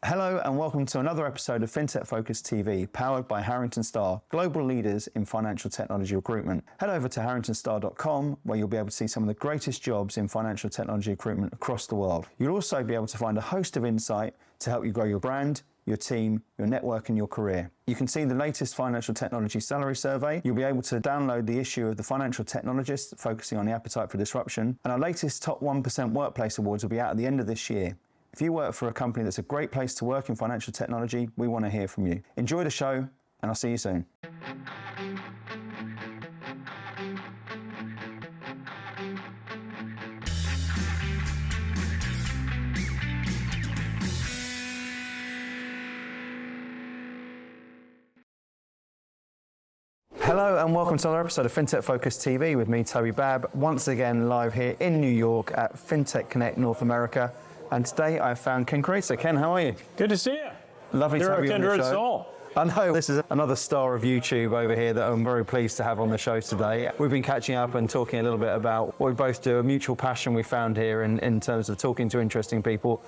Hello and welcome to another episode of FinTech Focus TV, powered by Harrington Starr, global leaders in financial technology recruitment. Head over to harringtonstar.com where you'll be able to see some of the greatest jobs in financial technology recruitment across the world. You'll also be able to find a host of insight to help you grow your brand, your team, your network and your career. You can see the latest financial technology salary survey. You'll be able to download the issue of the Financial Technologist focusing on the appetite for disruption. And our latest Top 1% Workplace Awards will be out at the end of this year. If you work for a company that's a great place to work in financial technology, we want to hear from you. Enjoy the show, and I'll see you soon. Hello and welcome to another episode of FinTech Focus TV with me, Toby Babb, once again live here in New York at FinTech Connect North America. And today I found Ken Kraetzer. Ken, how are you? Good to see you. Lovely to have you on the show. Kindred soul. I know this is another star of YouTube over here that I'm very pleased to have on the show today. We've been catching up and talking a little bit about what we both do, a mutual passion we found here in terms of talking to interesting people.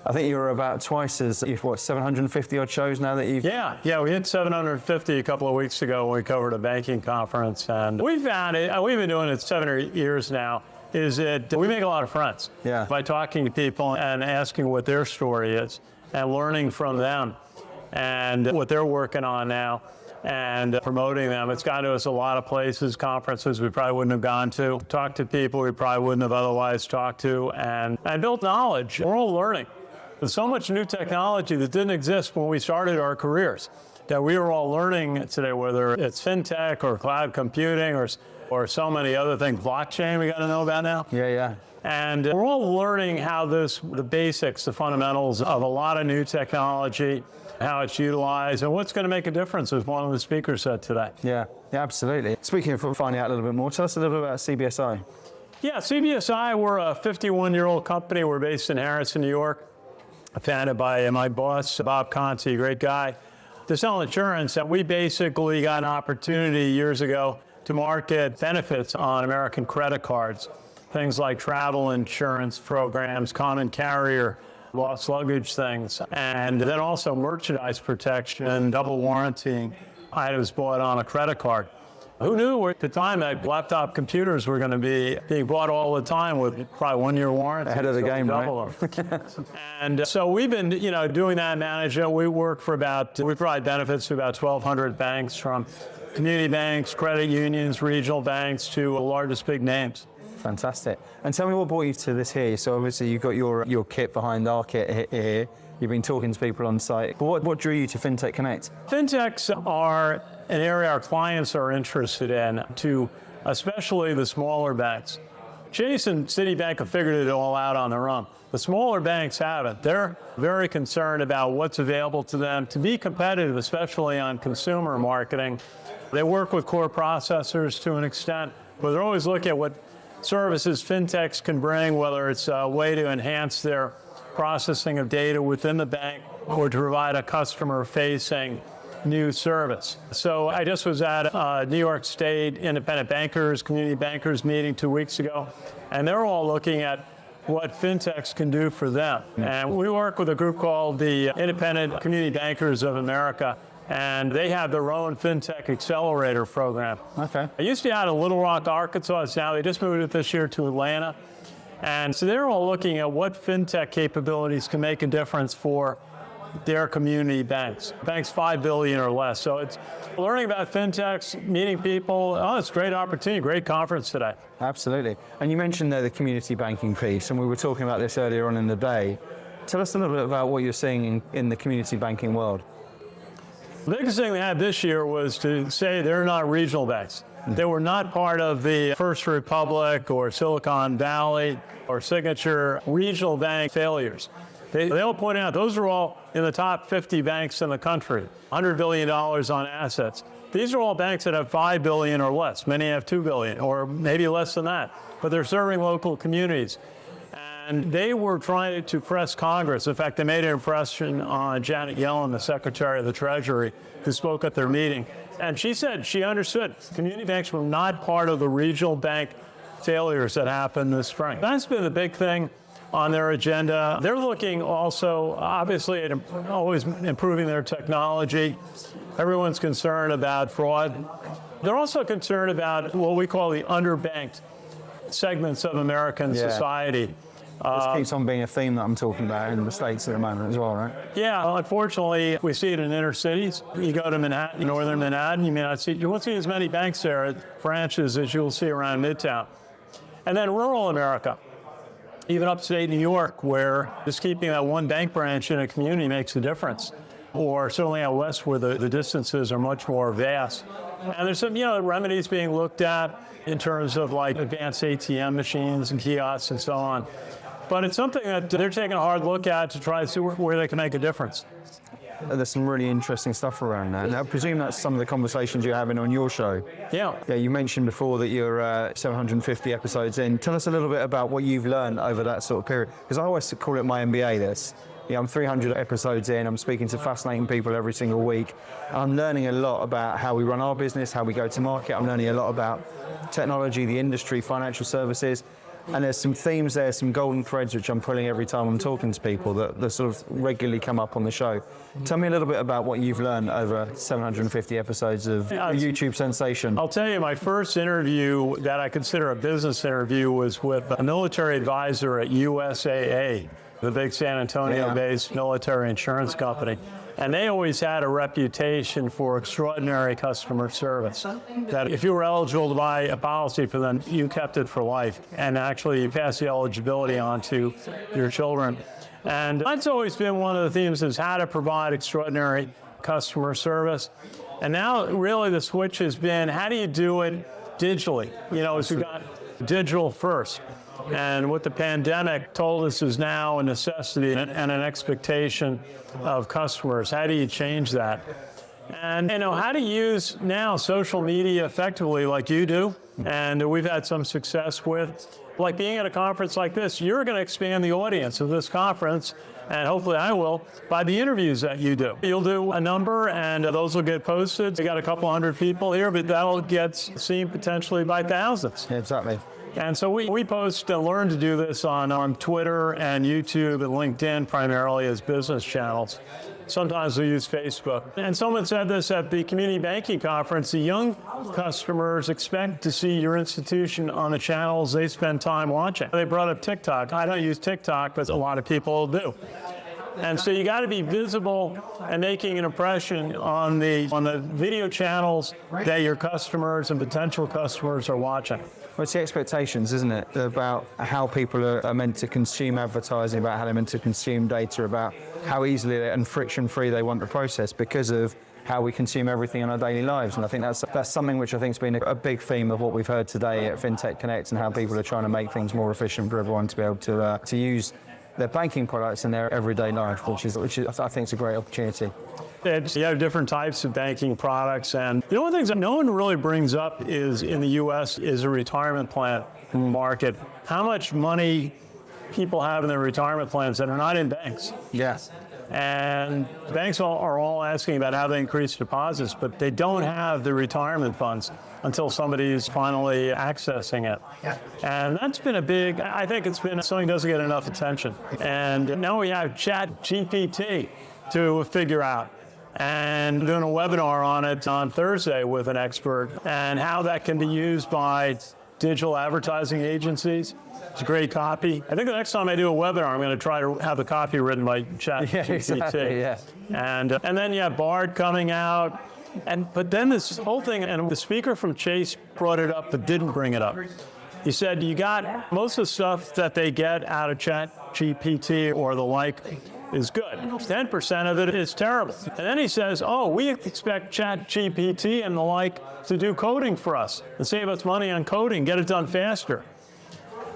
I think you're about twice as, what, 750 odd shows now that you've... Yeah, we hit 750 a couple of weeks ago when we covered a banking conference. And we found it, we've been doing it 7 or 8 years now, is that we make a lot of friends by talking to people and asking what their story is and learning from them and what they're working on now and promoting them. It's gotten to us a lot of places, conferences we probably wouldn't have gone to, talked to people we probably wouldn't have otherwise talked to, and built knowledge. We're all learning. There's so much new technology that didn't exist when we started our careers that we are all learning today, whether it's fintech or cloud computing or so many other things. Blockchain we got to know about now. Yeah. And we're all learning how the basics, the fundamentals of a lot of new technology, how it's utilized, and what's going to make a difference, as one of the speakers said today. Yeah, absolutely. Speaking of finding out a little bit more, tell us a little bit about CBSI. Yeah, CBSI, we're a 51-year-old company. We're based in Harrison, New York. Founded by my boss, Bob Conti, great guy, to sell insurance. And we basically got an opportunity years ago to market benefits on American credit cards. Things like travel insurance programs, common carrier, lost luggage things, and then also merchandise protection, double warranting items bought on a credit card. Who knew at the time that laptop computers were going to be being bought all the time with probably 1 year warranty? Ahead of the game, right? And so we've been, doing that management. We work for we provide benefits to about 1,200 banks, from community banks, credit unions, regional banks, to the largest big names. Fantastic. And tell me what brought you to this here. So obviously you've got your kit behind our kit here. You've been talking to people on site. But what drew you to FinTech Connect? Fintechs are an area our clients are interested in, especially the smaller banks. Chase and Citibank have figured it all out on their own. The smaller banks haven't. They're very concerned about what's available to them to be competitive, especially on consumer marketing. They work with core processors to an extent, but they're always looking at what services fintechs can bring, whether it's a way to enhance their processing of data within the bank or to provide a customer-facing new service. So I just was at a New York State independent bankers, community bankers meeting 2 weeks ago, and they're all looking at what fintechs can do for them. And we work with a group called the Independent Community Bankers of America, and they have their own FinTech Accelerator program. Okay. I used to be out of Little Rock, Arkansas. Now they just moved it this year to Atlanta. And so they're all looking at what FinTech capabilities can make a difference for their community banks. Banks 5 billion or less. So it's learning about fintechs, meeting people. Oh, it's a great opportunity, great conference today. Absolutely. And you mentioned there the community banking piece, and we were talking about this earlier on in the day. Tell us a little bit about what you're seeing in the community banking world. The biggest thing they had this year was to say they're not regional banks. They were not part of the First Republic or Silicon Valley or Signature regional bank failures. They all point out those are all in the top 50 banks in the country, $100 billion on assets. These are all banks that have 5 billion or less. Many have 2 billion or maybe less than that, but they're serving local communities. And they were trying to press Congress. In fact, they made an impression on Janet Yellen, the Secretary of the Treasury, who spoke at their meeting. And she said she understood community banks were not part of the regional bank failures that happened this spring. That's been the big thing. on their agenda. They're looking also, obviously, at always improving their technology. Everyone's concerned about fraud. They're also concerned about what we call the underbanked segments of American society. This keeps on being a theme that I'm talking about in the States at the moment as well, right? Yeah, unfortunately, we see it in inner cities. You go to Manhattan, northern Manhattan, you won't see as many banks there at branches as you'll see around Midtown. And then rural America, even upstate New York, where just keeping that one bank branch in a community makes a difference. Or certainly out west where the distances are much more vast. And there's some, remedies being looked at in terms of like advanced ATM machines and kiosks and so on. But it's something that they're taking a hard look at to try to see where they can make a difference. There's some really interesting stuff around that. And I presume that's some of the conversations you're having on your show. Yeah. Yeah, you mentioned before that you're 750 episodes in. Tell us a little bit about what you've learned over that sort of period. Because I always call it my MBA, this. I'm 300 episodes in, I'm speaking to fascinating people every single week. I'm learning a lot about how we run our business, how we go to market. I'm learning a lot about technology, the industry, financial services. And there's some themes there, some golden threads which I'm pulling every time I'm talking to people that sort of regularly come up on the show. Tell me a little bit about what you've learned over 750 episodes of a YouTube sensation. I'll tell you, my first interview that I consider a business interview was with a military advisor at USAA, the big San Antonio-based military insurance company. And they always had a reputation for extraordinary customer service. That if you were eligible to buy a policy for them, you kept it for life. And actually, you passed the eligibility on to your children. And that's always been one of the themes, is how to provide extraordinary customer service. And now, really, the switch has been, how do you do it digitally? So we've got digital first. And what the pandemic told us is now a necessity and an expectation of customers. How do you change that? And how to use now social media effectively like you do, and we've had some success with. Like being at a conference like this, you're going to expand the audience of this conference, and hopefully I will, by the interviews that you do. You'll do a number, and those will get posted. We got a couple hundred people here, but that'll get seen potentially by thousands. Yeah, exactly. And so we post and learn to do this on Twitter and YouTube and LinkedIn primarily as business channels. Sometimes we use Facebook. And someone said this at the community banking conference: the young customers expect to see your institution on the channels they spend time watching. They brought up TikTok. I don't use TikTok, but a lot of people do. And so you got to be visible and making an impression on the video channels that your customers and potential customers are watching. Well, it's the expectations, isn't it, about how people are meant to consume advertising, about how they're meant to consume data, about how easily and friction-free they want the process because of how we consume everything in our daily lives. And I think that's something which I think has been a big theme of what we've heard today at FinTech Connect, and how people are trying to make things more efficient for everyone to be able to use their banking products in their everyday life, which is I think it's a great opportunity. You have different types of banking products, and one of the things that no one really brings up is in the U.S. is a retirement plan market. How much money people have in their retirement plans that are not in banks. Yes. And banks are all asking about how they increase deposits, but they don't have the retirement funds until somebody is finally accessing it. Yeah. And that's been I think it's been something that doesn't get enough attention. And now we have ChatGPT to figure out, and doing a webinar on it on Thursday with an expert, and how that can be used by digital advertising agencies. It's great copy. I think the next time I do a webinar, I'm going to try to have the copy written by ChatGPT. Yeah, exactly, yeah. And then you have Bard coming out. But then this whole thing, and the speaker from Chase brought it up but didn't bring it up. He said, you got most of the stuff that they get out of ChatGPT or the like is good. 10% of it is terrible. And then he says, we expect ChatGPT and the like to do coding for us and save us money on coding, get it done faster.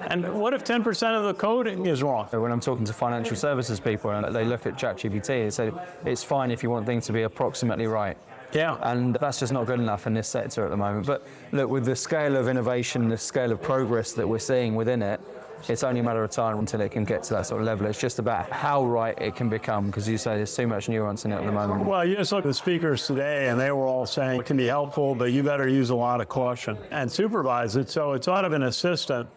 And what if 10% of the coding is wrong? When I'm talking to financial services people and they look at ChatGPT, they say it's fine if you want things to be approximately right. Yeah. And that's just not good enough in this sector at the moment. But look, with the scale of innovation, the scale of progress that we're seeing within it, it's only a matter of time until it can get to that sort of level. It's just about how right it can become, because you say there's too much nuance in it at the moment. Well, you just look at the speakers today, and they were all saying it can be helpful, but you better use a lot of caution and supervise it. So it's sort of an assistant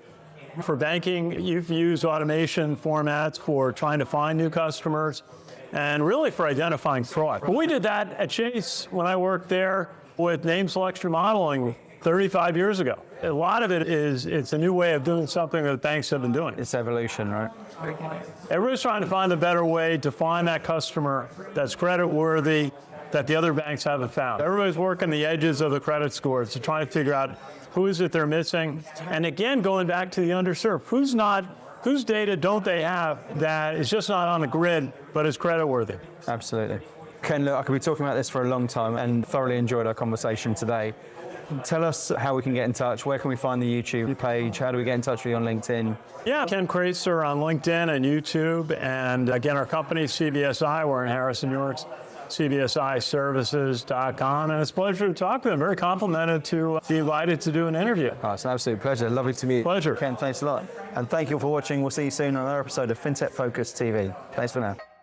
For banking, you've used automation formats for trying to find new customers and really for identifying fraud. But we did that at Chase when I worked there with name selection modeling 35 years ago. A lot of it is, it's a new way of doing something that banks have been doing. It's evolution, right? Everybody's trying to find a better way to find that customer that's credit worthy that the other banks haven't found. Everybody's working the edges of the credit scores to try to figure out who is it they're missing. And again, going back to the underserved, whose data don't they have that is just not on the grid, but is credit worthy? Absolutely. Ken, look, I could be talking about this for a long time and thoroughly enjoyed our conversation today. Tell us how we can get in touch. Where can we find the YouTube page? How do we get in touch with you on LinkedIn? Yeah, Ken Kraetzer on LinkedIn and YouTube. And again, our company, CBSI, we're in Harrison, New York, CBSI Services.com. And it's a pleasure to talk to them. Very complimented to be invited to do an interview. Oh, it's an absolute pleasure. Lovely to meet you. Pleasure. Ken, thanks a lot. And thank you for watching. We'll see you soon on another episode of FinTech Focus TV. Thanks for now.